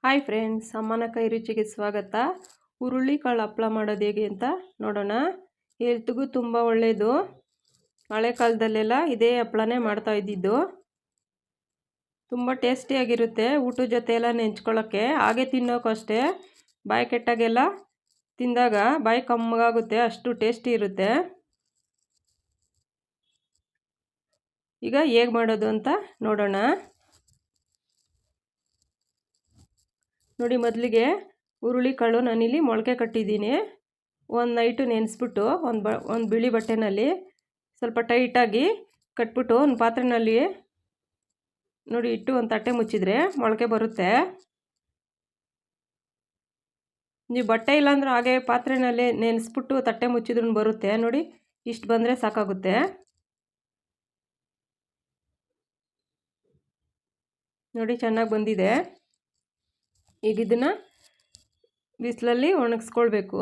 Hi friends, ಅಮ್ಮನ ಕೈ ರುಚಿಗೆ ಸ್ವಾಗತ. ಹುರುಳಿಕಾಳು ಹಪ್ಪಳ ಮಾಡೋದು ಹೇಗೆ ಅಂತ ನೋಡೋಣ. ಹೆಲ್ತ್ಗೂ ತುಂಬ ಒಳ್ಳೆಯದು. ಹಳೆ ಕಾಲದಲ್ಲೆಲ್ಲ ಇದೇ ಹಪ್ಪಳನೇ ಮಾಡ್ತಾ ಇದ್ದಿದ್ದು. ತುಂಬ ಟೇಸ್ಟಿಯಾಗಿರುತ್ತೆ. ಊಟದ ಜೊತೆ ಎಲ್ಲ ನೆಂಚ್ಕೊಳ್ಳೋಕ್ಕೆ, ಹಾಗೆ ತಿನ್ನೋಕ್ಕೂ ಅಷ್ಟೇ. ಬಾಯಿ ಕೆಟ್ಟಾಗೆಲ್ಲ ತಿಂದಾಗ ಬಾಯಿ ಕಮ್ಮಗಾಗುತ್ತೆ, ಅಷ್ಟು ಟೇಸ್ಟಿ ಇರುತ್ತೆ. ಈಗ ಹೇಗೆ ಮಾಡೋದು ಅಂತ ನೋಡೋಣ. ನೋಡಿ, ಮೊದಲಿಗೆ ಹುರುಳಿಕಾಳು ನಾನಿಲ್ಲಿ ಮೊಳಕೆ ಕಟ್ಟಿದ್ದೀನಿ. ಒಂದು ನೈಟು ನೆನೆಸ್ಬಿಟ್ಟು ಒಂದು ಬಿಳಿ ಬಟ್ಟೆನಲ್ಲಿ ಸ್ವಲ್ಪ ಟೈಟಾಗಿ ಕಟ್ಬಿಟ್ಟು ಒಂದು ಪಾತ್ರೆಯಲ್ಲಿ ನೋಡಿ ಇಟ್ಟು ಒಂದು ತಟ್ಟೆ ಮುಚ್ಚಿದರೆ ಮೊಳಕೆ ಬರುತ್ತೆ. ನೀವು ಬಟ್ಟೆ ಇಲ್ಲಾಂದ್ರೆ ಹಾಗೆ ಪಾತ್ರೆಯಲ್ಲಿ ನೆನೆಸ್ಬಿಟ್ಟು ತಟ್ಟೆ ಮುಚ್ಚಿದ್ರೂ ಬರುತ್ತೆ. ನೋಡಿ, ಇಷ್ಟು ಬಂದರೆ ಸಾಕಾಗುತ್ತೆ. ನೋಡಿ, ಚೆನ್ನಾಗಿ ಬಂದಿದೆ. ಈಗ ಇದನ್ನು ಬಿಸಿಲಲ್ಲಿ ಒಣಗಿಸ್ಕೊಳ್ಬೇಕು.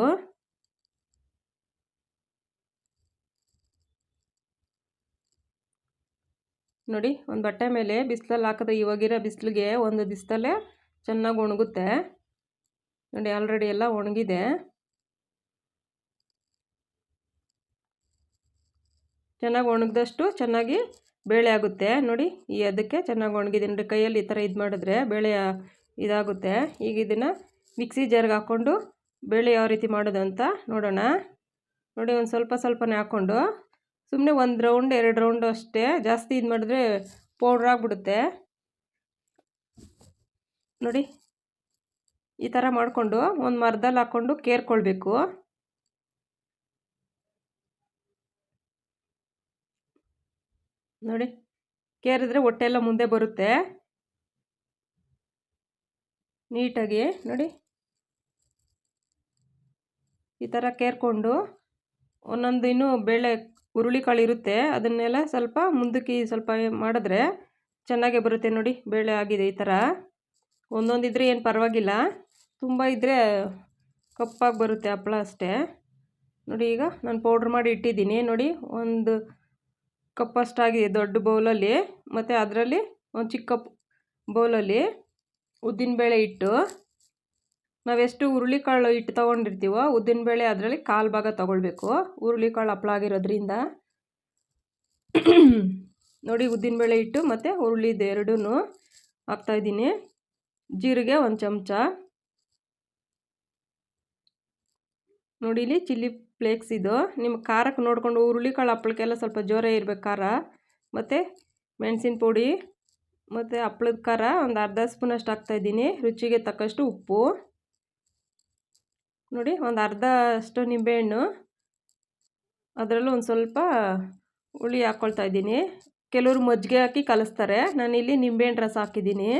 ನೋಡಿ, ಒಂದು ಬಟ್ಟೆ ಮೇಲೆ ಬಿಸಿಲಲ್ಲಿ ಹಾಕಿದ್ರೆ ಇವಾಗಿರೋ ಬಿಸಿಲಿಗೆ ಒಂದು ದಿವಸದಲ್ಲೇ ಚೆನ್ನಾಗಿ ಒಣಗುತ್ತೆ. ನೋಡಿ, ಆಲ್ರೆಡಿ ಎಲ್ಲ ಒಣಗಿದೆ. ಚೆನ್ನಾಗಿ ಒಣಗಿದಷ್ಟು ಚೆನ್ನಾಗಿ ಬೇಳೆ ಆಗುತ್ತೆ. ನೋಡಿ, ಅದಕ್ಕೆ ಚೆನ್ನಾಗಿ ಒಣಗಿದೆ. ನೋಡಿ, ಕೈಯಲ್ಲಿ ಈ ಥರ ಇದು ಮಾಡಿದ್ರೆ ಬೇಳೆ ಇದಾಗುತ್ತೆ. ಈಗ ಇದನ್ನು ಮಿಕ್ಸಿ ಜಾರ್ಗೆ ಹಾಕ್ಕೊಂಡು ಬೇಳೆ ಯಾವ ರೀತಿ ಮಾಡೋದು ಅಂತ ನೋಡೋಣ. ನೋಡಿ, ಒಂದು ಸ್ವಲ್ಪನೇ ಹಾಕ್ಕೊಂಡು ಸುಮ್ಮನೆ 1 ರೌಂಡ್ 2 ರೌಂಡು ಅಷ್ಟೇ. ಜಾಸ್ತಿ ಇದು ಮಾಡಿದ್ರೆ ಪೌಡ್ರ್ ಆಗಿಬಿಡುತ್ತೆ. ನೋಡಿ, ಈ ಥರ ಮಾಡಿಕೊಂಡು ಒಂದು ಮರದಲ್ಲಿ ಹಾಕ್ಕೊಂಡು ಕೇರ್ಕೊಳ್ಬೇಕು. ನೋಡಿ, ಕೇರಿದ್ರೆ ಹೊಟ್ಟೆ ಎಲ್ಲ ಮುಂದೆ ಬರುತ್ತೆ ನೀಟಾಗಿ. ನೋಡಿ, ಈ ಥರ ಕೇರ್ಕೊಂಡು ಒಂದೊಂದು ಇನ್ನೂ ಬೇಳೆ ಹುರುಳಿಕಾಳು ಇರುತ್ತೆ, ಅದನ್ನೆಲ್ಲ ಸ್ವಲ್ಪ ಮುಂದಕ್ಕೆ ಸ್ವಲ್ಪ ಮಾಡಿದ್ರೆ ಚೆನ್ನಾಗೇ ಬರುತ್ತೆ. ನೋಡಿ, ಬೇಳೆ ಆಗಿದೆ. ಈ ಥರ ಒಂದೊಂದಿದ್ರೆ ಏನು ಪರವಾಗಿಲ್ಲ, ತುಂಬ ಇದ್ದರೆ ಕಪ್ಪಾಗಿ ಬರುತ್ತೆ ಹಪ್ಪಳ ಅಷ್ಟೇ. ನೋಡಿ, ಈಗ ನಾನು ಪೌಡ್ರ್ ಮಾಡಿ ಇಟ್ಟಿದ್ದೀನಿ. ನೋಡಿ, 1 ಕಪ್ಪಷ್ಟಾಗಿದೆ ದೊಡ್ಡ ಬೌಲಲ್ಲಿ. ಮತ್ತು ಅದರಲ್ಲಿ ಒಂದು ಚಿಕ್ಕ ಬೌಲಲ್ಲಿ ಉದ್ದಿನಬೇಳೆ ಹಿಟ್ಟು. ನಾವೆಷ್ಟು ಹುರುಳಿಕಾಳು ಹಿಟ್ಟು ತೊಗೊಂಡಿರ್ತೀವೋ ಉದ್ದಿನಬೇಳೆ ಅದರಲ್ಲಿ 1/4 ಭಾಗ ತೊಗೊಳ್ಬೇಕು, ಹುರುಳಿಕಾಳು ಹಪ್ಪಳ ಆಗಿರೋದ್ರಿಂದ. ನೋಡಿ, ಉದ್ದಿನಬೇಳೆ ಹಿಟ್ಟು ಮತ್ತು ಹುರುಳಿದು ಎರಡೂ ಹಾಕ್ತಾಯಿದ್ದೀನಿ. ಜೀರಿಗೆ 1 ಚಮಚ. ನೋಡಿ, ಇಲ್ಲಿ ಚಿಲ್ಲಿ ಫ್ಲೇಕ್ಸ್ ಇದು. ನಿಮ್ಮ ಖಾರಕ್ಕೆ ನೋಡಿಕೊಂಡು, ಹುರುಳಿಕಾಳು ಹಪ್ಪಳಕ್ಕೆಲ್ಲ ಸ್ವಲ್ಪ ಜೋರೇ ಇರಬೇಕು ಖಾರ. ಮತ್ತು ಮೆಣಸಿನ ಪುಡಿ ಮತ್ತು ಹಪ್ಪಳದ ಖಾರ ಒಂದು ಅರ್ಧ ಸ್ಪೂನಷ್ಟು ಹಾಕ್ತಾಯಿದ್ದೀನಿ. ರುಚಿಗೆ ತಕ್ಕಷ್ಟು ಉಪ್ಪು. ನೋಡಿ, ಒಂದು ಅರ್ಧ ಅಷ್ಟು ನಿಂಬೆಹಣ್ಣು, ಅದರಲ್ಲೂ ಒಂದು ಸ್ವಲ್ಪ ಹುಳಿ ಹಾಕ್ಕೊಳ್ತಾ ಇದ್ದೀನಿ. ಕೆಲವರು ಮಜ್ಜಿಗೆ ಹಾಕಿ ಕಲಿಸ್ತಾರೆ, ನಾನಿಲ್ಲಿ ನಿಂಬೆಹಣ್ಣು ರಸ ಹಾಕಿದ್ದೀನಿ.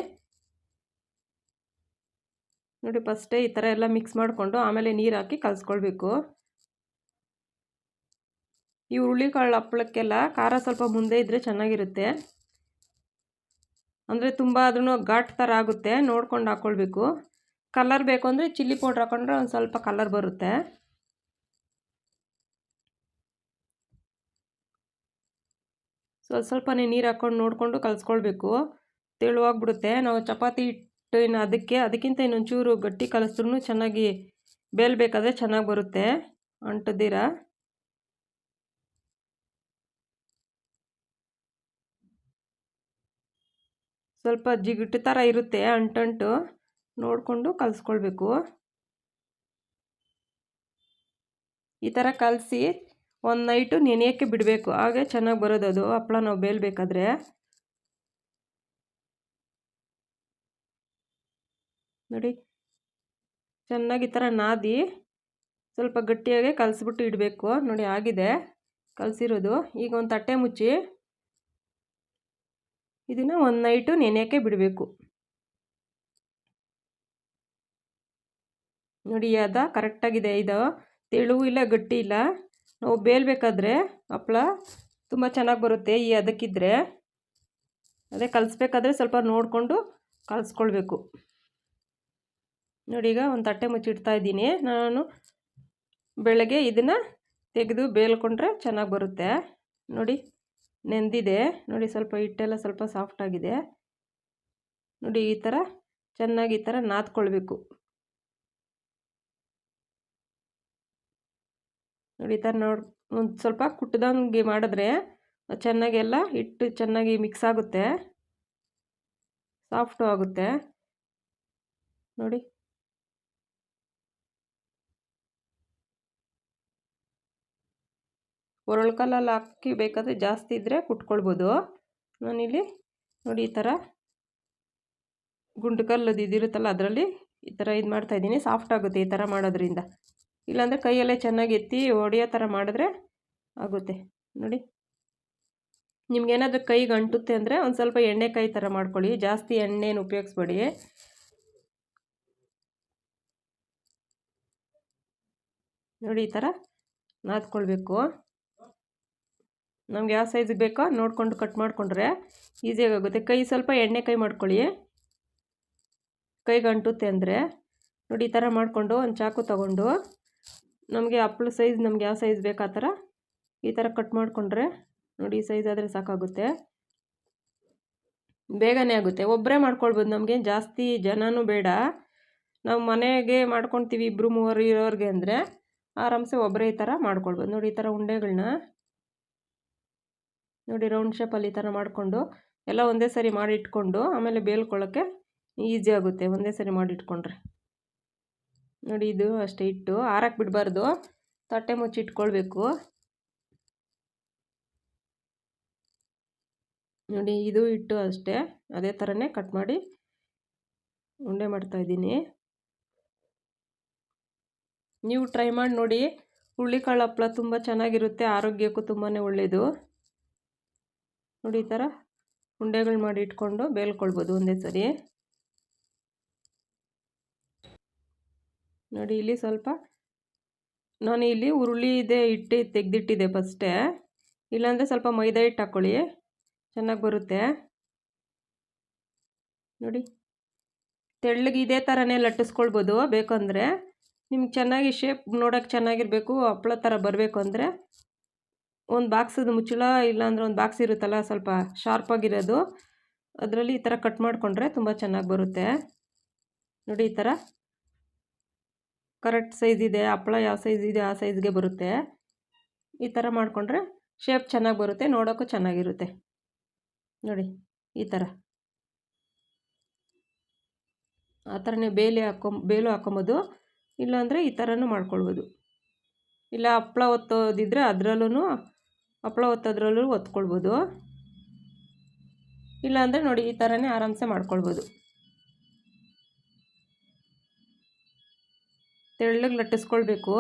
ನೋಡಿ, ಫಸ್ಟೇ ಈ ಥರ ಎಲ್ಲ ಮಿಕ್ಸ್ ಮಾಡಿಕೊಂಡು ಆಮೇಲೆ ನೀರು ಹಾಕಿ ಕಲಿಸ್ಕೊಳ್ಬೇಕು. ಈ ಹುರುಳಿಕಾಳು ಹಪ್ಪಳಕ್ಕೆಲ್ಲ ಖಾರ ಸ್ವಲ್ಪ ಮುಂದೆ ಇದ್ದರೆ ಚೆನ್ನಾಗಿರುತ್ತೆ. ಅಂದರೆ ತುಂಬ ಆದ್ರೂ ಘಾಟ್ ಥರ ಆಗುತ್ತೆ, ನೋಡ್ಕೊಂಡು ಹಾಕ್ಕೊಳ್ಬೇಕು. ಕಲರ್ ಬೇಕು ಅಂದರೆ ಚಿಲ್ಲಿ ಪೌಡ್ರ್ ಹಾಕೊಂಡ್ರೆ ಒಂದು ಸ್ವಲ್ಪ ಕಲರ್ ಬರುತ್ತೆ. ಸ್ವಲ್ಪನೇ ನೀರು ಹಾಕ್ಕೊಂಡು ನೋಡಿಕೊಂಡು ಕಲಿಸ್ಕೊಳ್ಬೇಕು. ತೆಳುವಾಗ್ಬಿಡುತ್ತೆ. ನಾವು ಚಪಾತಿ ಹಿಟ್ಟು ಅದಕ್ಕಿಂತ ಇನ್ನೊಂಚೂರು ಗಟ್ಟಿ ಕಲಿಸಿದ್ರೂ ಚೆನ್ನಾಗಿ ಬೇಯಬೇಕಾದ್ರೆ ಚೆನ್ನಾಗಿ ಬರುತ್ತೆ, ಅಂಟದಿರ. ಸ್ವಲ್ಪ ಜಿಗುಟು ಥರ ಇರುತ್ತೆ, ಅಂಟು ನೋಡಿಕೊಂಡು ಕಲಿಸ್ಕೊಳ್ಬೇಕು. ಈ ಥರ ಕಲಸಿ ಒಂದು ನೈಟು ನೆನೆಯೋಕ್ಕೆ ಬಿಡಬೇಕು, ಹಾಗೆ ಚೆನ್ನಾಗಿ ಬರೋದು ಅದು ಹಪ್ಪಳ ನಾವು ಬೇಯಬೇಕಾದ್ರೆ. ನೋಡಿ, ಚೆನ್ನಾಗಿ ಈ ಥರ ನಾದಿ ಸ್ವಲ್ಪ ಗಟ್ಟಿಯಾಗೆ ಕಲಸ್ಬಿಟ್ಟು ಇಡಬೇಕು. ನೋಡಿ, ಆಗಿದೆ ಕಲಸಿರೋದು. ಈಗ ಒಂದು ತಟ್ಟೆ ಮುಚ್ಚಿ ಇದನ್ನು ಒಂದು ನೈಟು ನೆನೆಯೋಕ್ಕೆ ಬಿಡಬೇಕು. ನೋಡಿ, ಕರೆಕ್ಟಾಗಿದೆ. ಇದು ತೆಳುವು ಇಲ್ಲ, ಗಟ್ಟಿ ಇಲ್ಲ. ನಾವು ಬೇಯಬೇಕಾದ್ರೆ ಹಪ್ಪಳ ತುಂಬ ಚೆನ್ನಾಗಿ ಬರುತ್ತೆ ಈ ಅದಕ್ಕಿದ್ರೆ. ಅದೇ ಕಲಿಸ್ಬೇಕಾದ್ರೆ ಸ್ವಲ್ಪ ನೋಡಿಕೊಂಡು ಕಲಿಸ್ಕೊಳ್ಬೇಕು. ನೋಡಿ, ಈಗ ಒಂದು ತಟ್ಟೆ ಮುಚ್ಚಿಡ್ತಾ ಇದ್ದೀನಿ. ನಾನು ಬೆಳಗ್ಗೆ ಇದನ್ನು ತೆಗೆದು ಬೇಯ್ಕೊಂಡ್ರೆ ಚೆನ್ನಾಗಿ ಬರುತ್ತೆ. ನೋಡಿ, ನೆಂದಿದೆ. ನೋಡಿ, ಸ್ವಲ್ಪ ಹಿಟ್ಟೆಲ್ಲ ಸ್ವಲ್ಪ ಸಾಫ್ಟಾಗಿದೆ. ನೋಡಿ, ಈ ಥರ ಚೆನ್ನಾಗಿ ಈ ಥರ ನಾದ್ಕೊಳ್ಬೇಕು. ನೋಡಿ ಈ ಥರ ಒಂದು ಸ್ವಲ್ಪ ಕುಟ್ಟದಂಗೆ ಮಾಡಿದ್ರೆ ಚೆನ್ನಾಗೆಲ್ಲ ಹಿಟ್ಟು ಚೆನ್ನಾಗಿ ಮಿಕ್ಸ್ ಆಗುತ್ತೆ, ಸಾಫ್ಟು ಆಗುತ್ತೆ ನೋಡಿ. ಒರಳು ಹಾಕಿ ಬೇಕಾದರೆ ಜಾಸ್ತಿ ಇದ್ದರೆ ಕುಟ್ಕೊಳ್ಬೋದು. ನಾನಿಲ್ಲಿ ನೋಡಿ ಈ ಥರ ಗುಂಡು ಕಲ್ಲದು ಇದಿರುತ್ತಲ್ಲ ಅದರಲ್ಲಿ ಈ ಥರ ಇದು ಮಾಡ್ತಾಯಿದ್ದೀನಿ. ಸಾಫ್ಟ್ ಆಗುತ್ತೆ ಈ ಥರ ಮಾಡೋದ್ರಿಂದ. ಇಲ್ಲಾಂದರೆ ಕೈಯಲ್ಲೇ ಚೆನ್ನಾಗಿ ಎತ್ತಿ ಹೊಡೆಯೋ ಥರ ಮಾಡಿದ್ರೆ ಆಗುತ್ತೆ ನೋಡಿ. ನಿಮ್ಗೇನಾದರೂ ಕೈಗೆ ಅಂಟುತ್ತೆ ಅಂದರೆ ಒಂದು ಸ್ವಲ್ಪ ಎಣ್ಣೆಕಾಯಿ ಥರ ಮಾಡ್ಕೊಳ್ಳಿ, ಜಾಸ್ತಿ ಎಣ್ಣೆನ ಉಪಯೋಗಿಸ್ಬೇಡಿ. ನೋಡಿ ಈ ಥರ ನಾದ್ಕೊಳ್ಬೇಕು. ನಮ್ಗೆ ಯಾವ ಸೈಜಿಗೆ ಬೇಕೋ ನೋಡಿಕೊಂಡು ಕಟ್ ಮಾಡಿಕೊಂಡ್ರೆ ಈಸಿಯಾಗಿ ಆಗುತ್ತೆ. ಕೈ ಸ್ವಲ್ಪ ಎಣ್ಣೆಕಾಯಿ ಮಾಡ್ಕೊಳ್ಳಿ, ಕೈಗೆ ಅಂಟುತ್ತೆ ಅಂದರೆ. ನೋಡಿ ಈ ಥರ ಮಾಡಿಕೊಂಡು ಒಂದು ಚಾಕು ತೊಗೊಂಡು ನಮಗೆ ಹಪ್ಪಳ ಸೈಜ್ ನಮ್ಗೆ ಯಾವ ಸೈಜ್ ಬೇಕು ಆ ಥರ ಈ ಥರ ಕಟ್ ಮಾಡಿಕೊಂಡ್ರೆ ನೋಡಿ ಈ ಸೈಜ್ ಆದರೆ ಸಾಕಾಗುತ್ತೆ, ಬೇಗನೆ ಆಗುತ್ತೆ. ಒಬ್ಬರೇ ಮಾಡ್ಕೊಳ್ಬೋದು, ನಮಗೆ ಜಾಸ್ತಿ ಜನನೂ ಬೇಡ. ನಾವು ಮನೆಗೆ ಮಾಡ್ಕೊತೀವಿ 2-3 ಇರೋರಿಗೆ ಅಂದರೆ ಆರಾಮ್ಸೆ ಒಬ್ಬರೇ ಈ ಥರ ಮಾಡ್ಕೊಳ್ಬೋದು. ನೋಡಿ ಈ ಥರ ಉಂಡೆಗಳನ್ನ ನೋಡಿ ರೌಂಡ್ ಶೇಪಲ್ಲಿ ಈ ಥರ ಮಾಡಿಕೊಂಡು ಎಲ್ಲ ಒಂದೇ ಸರಿ ಮಾಡಿ ಇಟ್ಕೊಂಡು ಆಮೇಲೆ ಬೇಲ್ಕೊಳ್ಳೋಕ್ಕೆ ಈಸಿ ಆಗುತ್ತೆ ಒಂದೇ ಸರಿ ಮಾಡಿಟ್ಕೊಂಡ್ರೆ. ನೋಡಿ ಇದು ಅಷ್ಟೇ ಇಟ್ಟು ಆರಕ್ಕೆ ಬಿಡಬಾರ್ದು, ತಟ್ಟೆ ಮುಚ್ಚಿ ಇಟ್ಕೊಳ್ಬೇಕು. ನೋಡಿ ಇದು ಇಟ್ಟು ಅಷ್ಟೇ ಅದೇ ಥರನೇ ಕಟ್ ಮಾಡಿ ಉಂಡೆ ಮಾಡ್ತಾಯಿದ್ದೀನಿ. ನೀವು ಟ್ರೈ ಮಾಡಿ ನೋಡಿ. ಹುರುಳಿಕಾಳು ಹಪ್ಪಳ ತುಂಬ ಚೆನ್ನಾಗಿರುತ್ತೆ, ಆರೋಗ್ಯಕ್ಕೂ ತುಂಬಾ ಒಳ್ಳೆಯದು. ನೋಡಿ ಈ ಥರ ಉಂಡೆಗಳು ಮಾಡಿ ಇಟ್ಕೊಂಡು ಬೇಲ್ಕೊಳ್ಬೋದು ಒಂದೇ ಸರಿ. ನೋಡಿ ಇಲ್ಲಿ ಸ್ವಲ್ಪ ನಾನು ಇಲ್ಲಿ ಹುರುಳಿ ಇದೆ ಹಿಟ್ಟು ತೆಗೆದಿಟ್ಟಿದ್ದೆ ಫಸ್ಟೇ, ಇಲ್ಲಾಂದರೆ ಸ್ವಲ್ಪ ಮೈದಾ ಹಿಟ್ಟು ಹಾಕ್ಕೊಳ್ಳಿ, ಚೆನ್ನಾಗಿ ಬರುತ್ತೆ ನೋಡಿ. ತೆಳ್ಳಗೆ ಇದೇ ಥರನೇ ಲಟ್ಟಿಸ್ಕೊಳ್ಬೋದು. ಬೇಕಂದರೆ ನಿಮ್ಗೆ ಚೆನ್ನಾಗಿ ಶೇಪ್ ನೋಡೋಕ್ಕೆ ಚೆನ್ನಾಗಿರಬೇಕು, ಹಪ್ಪಳ ಥರ ಬರಬೇಕು ಅಂದರೆ ಒಂದು ಬಾಕ್ಸದು ಮುಚ್ಚಳ ಇಲ್ಲಾಂದ್ರೆ ಒಂದು ಬಾಕ್ಸ್ ಇರುತ್ತಲ್ಲ ಸ್ವಲ್ಪ ಶಾರ್ಪಾಗಿರೋದು, ಅದರಲ್ಲಿ ಈ ಥರ ಕಟ್ ಮಾಡಿಕೊಂಡ್ರೆ ತುಂಬ ಚೆನ್ನಾಗಿ ಬರುತ್ತೆ ನೋಡಿ. ಈ ಥರ ಕರೆಕ್ಟ್ ಸೈಜ್ ಇದೆ, ಹಪ್ಪಳ ಯಾವ ಸೈಜ್ ಇದೆ ಆ ಸೈಜ್ಗೆ ಬರುತ್ತೆ. ಈ ಥರ ಮಾಡಿಕೊಂಡ್ರೆ ಶೇಪ್ ಚೆನ್ನಾಗಿ ಬರುತ್ತೆ, ನೋಡೋಕ್ಕೂ ಚೆನ್ನಾಗಿರುತ್ತೆ ನೋಡಿ. ಈ ಥರ ಆ ಥರನೇ ಬೇಲು ಹಾಕೊಬೋದು, ಇಲ್ಲಾಂದರೆ ಈ ಥರನೂ ಮಾಡ್ಕೊಳ್ಬೋದು. ಇಲ್ಲ ಹಪ್ಪಳ ಒತ್ತೋದಿದ್ರೆ ಅದರಲ್ಲೂ ಹಪ್ಪಳ ಒತ್ತೋದ್ರಲ್ಲೂ ಒತ್ಕೊಳ್ಬೋದು, ಇಲ್ಲಾಂದರೆ ನೋಡಿ ಈ ಥರನೇ ಆರಾಮ್ಸೆ ಮಾಡ್ಕೊಳ್ಬೋದು. ತೆಳ್ಳಗೆ ಲಟ್ಟಿಸ್ಕೊಳ್ಬೇಕು.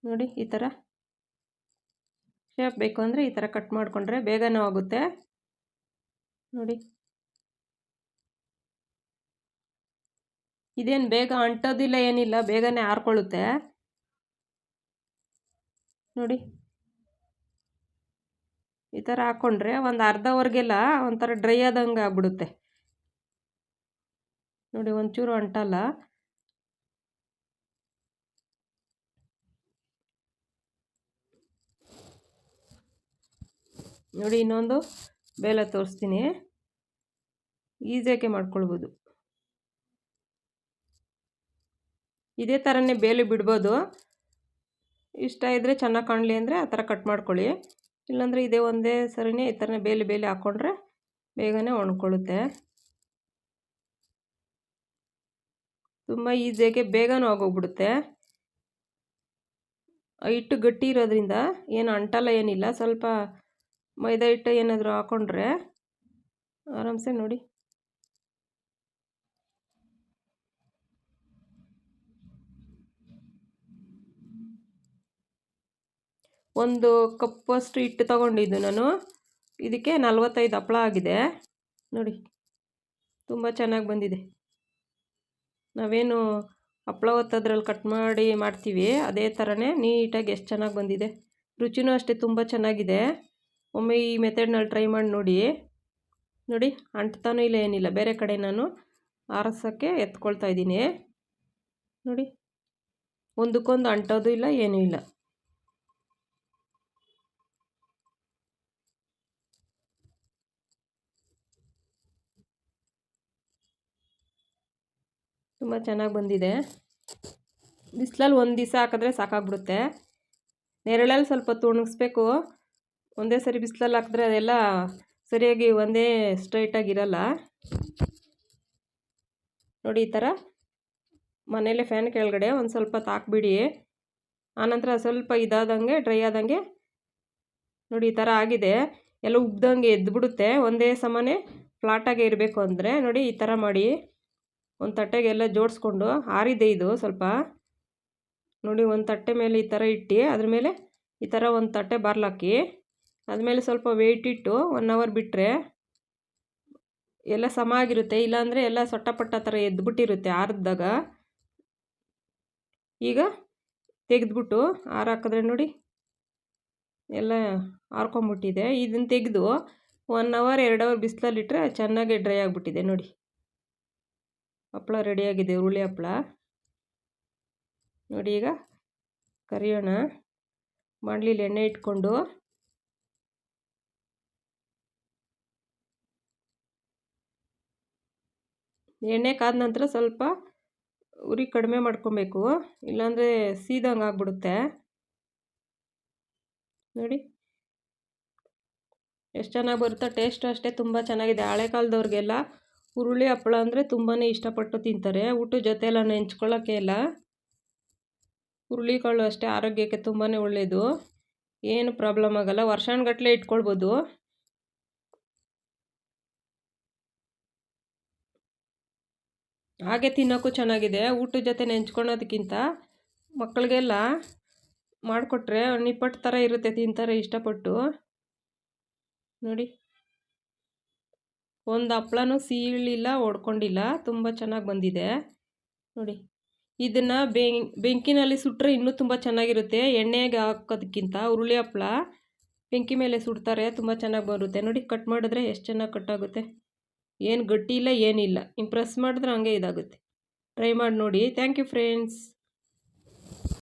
ನೋಡಿ ಈ ಥರ ಶೇಪ್ ಬೇಕು ಅಂದರೆ ಈ ಥರ ಕಟ್ ಮಾಡಿಕೊಂಡ್ರೆ ಬೇಗನೂ ಆಗುತ್ತೆ ನೋಡಿ. ಇದೇನು ಬೇಗ ಅಂಟೋದಿಲ್ಲ ಏನಿಲ್ಲ, ಬೇಗನೆ ಆರ್ಕೊಳ್ಳುತ್ತೆ ನೋಡಿ. ಈ ಥರ ಹಾಕ್ಕೊಂಡ್ರೆ ಒಂದು ಅರ್ಧವರೆಗೆಲ್ಲ ಒಂಥರ ಡ್ರೈ ಆದಂಗೆ ಆಗ್ಬಿಡುತ್ತೆ ನೋಡಿ, ಒಂಚೂರು ಅಂಟಲ್ಲ. ನೋಡಿ ಇನ್ನೊಂದು ಬೇಳೆ ತೋರಿಸ್ತೀನಿ, ಈಸಿಯಾಗಿ ಮಾಡ್ಕೊಳ್ಬೋದು. ಇದೇ ಥರನೇ ಬೇಳೆ ಬಿಡ್ಬೋದು, ಇಷ್ಟ ಇದ್ದರೆ ಚೆನ್ನಾಗಿ ಕಾಣಲಿ ಅಂದರೆ ಆ ಥರ ಕಟ್ ಮಾಡ್ಕೊಳ್ಳಿ, ಇಲ್ಲಾಂದರೆ ಇದೇ ಒಂದೇ ಸರಿನೇ ಈ ಥರನೇ ಬೇಳೆ ಹಾಕ್ಕೊಂಡ್ರೆ ಬೇಗನೆ ಒಣ್ಕೊಳ್ಳುತ್ತೆ. ತುಂಬ ಈಸಿಯಾಗಿ ಬೇಗನೂ ಆಗೋಗ್ಬಿಡುತ್ತೆ. ಹಿಟ್ಟು ಗಟ್ಟಿ ಇರೋದ್ರಿಂದ ಏನು ಅಂಟಲ್ಲ ಏನಿಲ್ಲ. ಸ್ವಲ್ಪ ಮೈದಾ ಹಿಟ್ಟು ಏನಾದರೂ ಹಾಕ್ಕೊಂಡ್ರೆ ಆರಾಮ್ಸೆ ನೋಡಿ. ಒಂದು ಕಪ್ಪಷ್ಟು ಹಿಟ್ಟು ತಗೊಂಡಿದ್ದು ನಾನು, ಇದಕ್ಕೆ 45 ಹಪ್ಪಳ ಆಗಿದೆ ನೋಡಿ, ತುಂಬ ಚೆನ್ನಾಗಿ ಬಂದಿದೆ. ನಾವೇನು ಹಪ್ಪಳ ಒತ್ತೋದ್ರಲ್ಲಿ ಕಟ್ ಮಾಡಿ ಮಾಡ್ತೀವಿ ಅದೇ ಥರನೇ ನೀಟಾಗಿ ಎಷ್ಟು ಚೆನ್ನಾಗಿ ಬಂದಿದೆ. ರುಚಿನೂ ಅಷ್ಟೇ ತುಂಬ ಚೆನ್ನಾಗಿದೆ. ಒಮ್ಮೆ ಈ ಮೆಥಡ್ನಲ್ಲಿ ಟ್ರೈ ಮಾಡಿ ನೋಡಿ. ನೋಡಿ ಅಂಟ್ತಾನೂ ಇಲ್ಲ ಏನಿಲ್ಲ. ಬೇರೆ ಕಡೆ ನಾನು ಆರಿಸೋಕ್ಕೆ ಎತ್ಕೊಳ್ತಾ ಇದ್ದೀನಿ ನೋಡಿ, ಒಂದಕ್ಕೊಂದು ಅಂಟೋದು ಇಲ್ಲ ಏನೂ ಇಲ್ಲ. ತುಂಬ ಚೆನ್ನಾಗಿ ಬಂದಿದೆ. ಬಿಸಿಲಲ್ಲಿ ಒಂದು ದಿವಸ ಹಾಕಿದ್ರೆ ಸಾಕಾಗ್ಬಿಡುತ್ತೆ. ನೆರಳಲ್ಲಿ ಸ್ವಲ್ಪ ಹೊತ್ತು ಒಣಗಿಸ್ಬೇಕು. ಒಂದೇ ಸರಿ ಬಿಸಿಲಲ್ಲಿ ಹಾಕಿದ್ರೆ ಅದೆಲ್ಲ ಸರಿಯಾಗಿ ಒಂದೇ ಸ್ಟ್ರೈಟಾಗಿರಲ್ಲ. ನೋಡಿ, ಈ ಥರ ಮನೇಲೆ ಫ್ಯಾನ್ ಕೆಳಗಡೆ ಒಂದು ಸ್ವಲ್ಪ ಹಾಕ್ಬಿಡಿ. ಆನಂತರ ಸ್ವಲ್ಪ ಇದಾದಂಗೆ ಡ್ರೈ ಆದಂಗೆ ನೋಡಿ ಈ ಥರ ಆಗಿದೆ. ಎಲ್ಲ ಉಬ್ದಂಗೆ ಎದ್ಬಿಡುತ್ತೆ. ಒಂದೇ ಸಮನೆ ಫ್ಲಾಟಾಗೆ ಇರಬೇಕು ಅಂದರೆ ನೋಡಿ ಈ ಥರ ಮಾಡಿ. ಒಂದು ತಟ್ಟೆಗೆಲ್ಲ ಜೋಡಿಸ್ಕೊಂಡು ಆರಿದೆ ಇದು ಸ್ವಲ್ಪ. ನೋಡಿ, ಒಂದು ತಟ್ಟೆ ಮೇಲೆ ಈ ಥರ ಇಟ್ಟು ಅದ್ರ ಮೇಲೆ ಈ ಥರ ಒಂದು ತಟ್ಟೆ ಬಾರ್ಲಾಕಿ ಅದ್ಮೇಲೆ ಸ್ವಲ್ಪ ವೆಯ್ಟ್ ಇಟ್ಟು 1 ಅವರ್ ಬಿಟ್ಟರೆ ಎಲ್ಲ ಸಮ ಆಗಿರುತ್ತೆ. ಇಲ್ಲಾಂದರೆ ಎಲ್ಲ ಸೊಟ್ಟಪಟ್ಟ ಥರ ಎದ್ಬಿಟ್ಟಿರುತ್ತೆ ಆರಿದಾಗ. ಈಗ ತೆಗೆದ್ಬಿಟ್ಟು ಆರಾಕಿದ್ರೆ ನೋಡಿ ಎಲ್ಲ ಆರ್ಕೊಂಬಿಟ್ಟಿದೆ. ಇದನ್ನು ತೆಗೆದು 1 ಅವರ್ 2 ಅವರ್ ಬಿಸಿಲಲ್ಲಿಟ್ಟರೆ ಚೆನ್ನಾಗಿ ಡ್ರೈ ಆಗಿಬಿಟ್ಟಿದೆ ನೋಡಿ. ಹಪ್ಪಳ ರೆಡಿಯಾಗಿದೆ, ಹುರುಳಿ ಹಪ್ಪಳ. ನೋಡಿ, ಈಗ ಕರಿಯೋಣ. ಬಾಣಲಿಲಿ ಎಣ್ಣೆ ಇಟ್ಕೊಂಡು ಎಣ್ಣೆ ಕಾದ ನಂತರ ಸ್ವಲ್ಪ ಉರಿ ಕಡಿಮೆ ಮಾಡ್ಕೊಬೇಕು, ಇಲ್ಲಾಂದರೆ ಸೀದಂಗೆ ಆಗ್ಬಿಡುತ್ತೆ. ನೋಡಿ ಎಷ್ಟು ಚೆನ್ನಾಗಿ ಬರುತ್ತಾ. ಟೇಸ್ಟು ಅಷ್ಟೇ ತುಂಬ ಚೆನ್ನಾಗಿದೆ. ಹಳೆ ಕಾಲದವ್ರಿಗೆಲ್ಲ ಹುರುಳಿ ಹಪ್ಪಳ ಅಂದರೆ ತುಂಬಾ ಇಷ್ಟಪಟ್ಟು ತಿಂತಾರೆ. ಊಟದ ಜೊತೆ ಎಲ್ಲ ನೆಂಚ್ಕೊಳ್ಳೋಕ್ಕೆ ಎಲ್ಲ. ಹುರುಳಿಕಾಳು ಅಷ್ಟೇ ಆರೋಗ್ಯಕ್ಕೆ ತುಂಬಾ ಒಳ್ಳೆಯದು. ಏನು ಪ್ರಾಬ್ಲಮ್ ಆಗೋಲ್ಲ, ವರ್ಷಾನುಗಟ್ಟಲೆ ಇಟ್ಕೊಳ್ಬೋದು. ಹಾಗೆ ತಿನ್ನೋಕ್ಕೂ ಚೆನ್ನಾಗಿದೆ. ಊಟದ ಜೊತೆ ನೆಂಚ್ಕೊಳೋದಕ್ಕಿಂತ ಮಕ್ಕಳಿಗೆಲ್ಲ ಮಾಡಿಕೊಟ್ರೆ ನಿಪ್ಪಟ್ಟು ಥರ ಇರುತ್ತೆ, ತಿಂತಾರೆ ಇಷ್ಟಪಟ್ಟು. ನೋಡಿ, ಒಂದು ಹಪ್ಳನೂ ಸೀಳಿಲ್ಲ, ಒಡ್ಕೊಂಡಿಲ್ಲ, ತುಂಬ ಚೆನ್ನಾಗಿ ಬಂದಿದೆ. ನೋಡಿ, ಇದನ್ನು ಬೆಂಕಿನಲ್ಲಿ ಸುಟ್ಟರೆ ಇನ್ನೂ ತುಂಬ ಚೆನ್ನಾಗಿರುತ್ತೆ. ಎಣ್ಣೆಗೆ ಹಾಕೋದಕ್ಕಿಂತ ಹುರುಳಿ ಹಪ್ಪಳ ಬೆಂಕಿ ಮೇಲೆ ಸುಡ್ತಾರೆ, ತುಂಬ ಚೆನ್ನಾಗಿ ಬರುತ್ತೆ. ನೋಡಿ, ಕಟ್ ಮಾಡಿದ್ರೆ ಎಷ್ಟು ಚೆನ್ನಾಗಿ ಕಟ್ಟಾಗುತ್ತೆ. ಏನು ಗಟ್ಟಿ ಇಲ್ಲ, ಏನಿಲ್ಲ. ಪ್ರೆಸ್ ಮಾಡಿದ್ರೆ ಹಂಗೆ ಇದಾಗುತ್ತೆ. ಟ್ರೈ ಮಾಡಿ ನೋಡಿ. Thank you friends.